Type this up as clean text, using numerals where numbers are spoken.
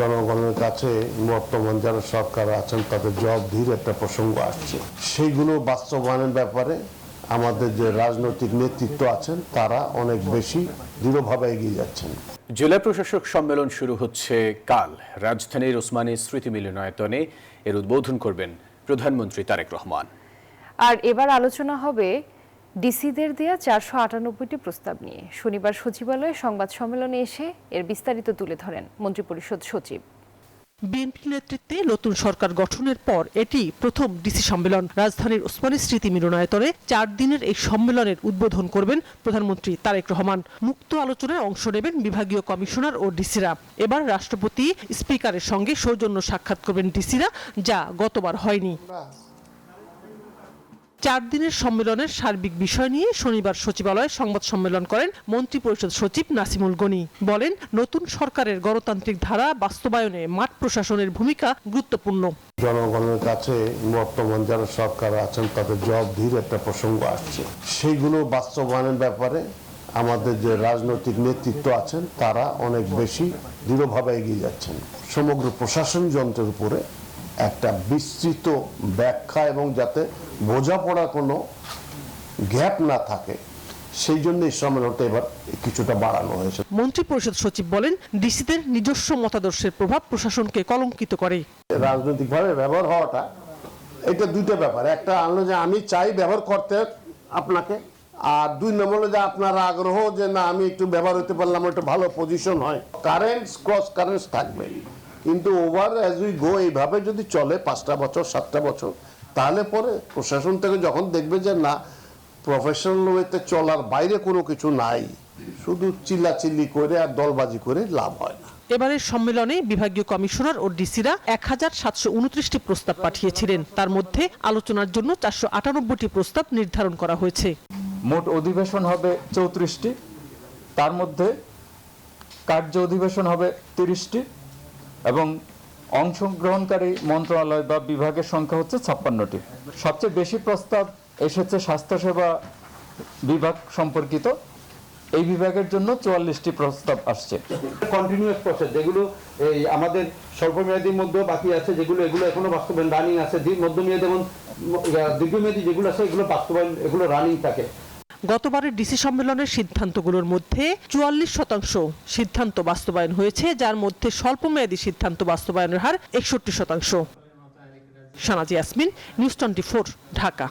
জনগণের কাছে বর্তমান যারা সরকার আছেন তাদের জবাবদিহির একটা প্রসঙ্গ আসছে, সেইগুলো বাস্তবায়নের ব্যাপারে আমাদের যে রাজনৈতিক নেতৃত্ব আছেন তারা অনেক বেশি দৃঢ়ভাবে এগিয়ে যাচ্ছেন। জেলা প্রশাসক সম্মেলন শুরু হচ্ছে কাল। রাজধানীর ওসমানী স্মৃতি মিলনায়তনে এর উদ্বোধন করবেন প্রধানমন্ত্রী তারেক রহমান। আর এবার আলোচনা হবে ডিসিদের দেয়া 498টি প্রস্তাব নিয়ে। শনিবার সচিবালয়ে সংবাদ সম্মেলনে এসে এর বিস্তারিত তুলে ধরেন মন্ত্রিপরিষদ সচিব। বিএনপি নেতৃত্বে নতুন সরকার গঠনের পর এটি প্রথম ডিসি সম্মেলন। রাজধানীর ওসমানী স্মৃতি মিলনায়তনে 4 দিনের এই সম্মেলনের উদ্বোধন করবেন প্রধানমন্ত্রী তারেক রহমান। মুক্ত আলোচনায় অংশ নেবেন বিভাগীয় কমিশনার ও ডিসিরা। এবার রাষ্ট্রপতি স্পিকারের সঙ্গে সৌজন্য সাক্ষাৎ করবেন ডিসিরা, যা গতবার হয়নি। 4 দিনের সম্মেলনের সার্বিক বিষয় নিয়ে শনিবার সচিবালয়ে সংবাদ সম্মেলন করেন মন্ত্রিপরিষদ সচিব নাসিমুল গনি। বলেন, নতুন সরকারের গণতান্ত্রিক ধারা বাস্তবায়নে মাঠ প্রশাসনের ভূমিকা গুরুত্বপূর্ণ। জনগণের কাছে বর্তমান যারা সরকার আছেন তাদের জবাবদিহির একটা প্রসঙ্গ আসছে, সেইগুলো বাস্তবায়নের ব্যাপারে আমাদের যে রাজনৈতিক নেতৃত্ব আছেন তারা অনেক বেশি দৃঢ়ভাবে এগিয়ে যাচ্ছেন। সমগ্র প্রশাসন যন্ত্রের উপরে একটা বিস্তৃত ব্যাখ্যা এবং যাতে বোঝাপড়া কোনো গ্যাপ না থাকে সেই জন্য এই সম্মেলনটা এবার কিছুটা বাড়ানো হয়েছে। মন্ত্রিপরিষদ সচিব বলেন, ডিসিদের নিজস্ব মতাদর্শের প্রভাব প্রশাসনকে কলঙ্কিত করে। রাজনৈতিকভাবে ব্যবহার হওয়াটা এটা দুইটা ব্যাপার। একটা আনলো যে আমি চাই ব্যবহার করতে আপনাকে, আর 2 নম্বর যে আপনার আগ্রহ যে না আমি একটু ব্যবহার হতে পারলাম, একটু ভালো পজিশন হয়। কারেন্টস ক্রস কারেন্টস থাকবে, কিন্তু ওভার অ্যাজ উই গো এইভাবে যদি চলে 5টা বছর 7টা বছর, তাহলে পরে প্রশাসন থেকে যখন দেখবে যে না প্রফেশনাল ওয়েতে চলার বাইরে কোনো কিছু নাই, শুধু চিল্লাচিল্লি করে আর দলবাজি করে লাভ হয় না। এবারের সম্মেলনে বিভাগীয় কমিশনার ও ডিসিরা 1729টি প্রস্তাব পাঠিয়েছিলেন। তার মধ্যে আলোচনার জন্য 498টি প্রস্তাব নির্ধারণ করা হয়েছে। মোট অধিবেশন হবে 34টি, তার মধ্যে কার্য অধিবেশন হবে 30টি এবং অংশগ্রহণকারী মন্ত্রণালয় বা বিভাগের সংখ্যা হচ্ছে 56টি। সবচেয়ে বেশি প্রস্তাব এসেছে স্বাস্থ্যসেবা বিভাগ সম্পর্কিত। এই বিভাগের জন্য 44টি প্রস্তাব আসছে। কন্টিনিউয়াস প্রসেস যেগুলো এই আমাদের স্বল্পমেয়াদীর মধ্যে বাকি আছে, যেগুলো এগুলো এখনো বাস্তবায়ন রানিং আছে, মধ্যমেয়াদী এবং দীর্ঘমেয়াদী যেগুলো আছে এগুলো বাস্তবায়ন এগুলো রানিং থাকে। গতবারের ডিসি সম্মেলনের সিদ্ধান্তগুলোর মধ্যে 44% সিদ্ধান্ত বাস্তবায়ন হয়েছে, যার মধ্যে স্বল্পমেয়াদী সিদ্ধান্ত বাস্তবায়নের হার 61%। শানাজি ইয়াসমিন, নিউজ 24, ঢাকা।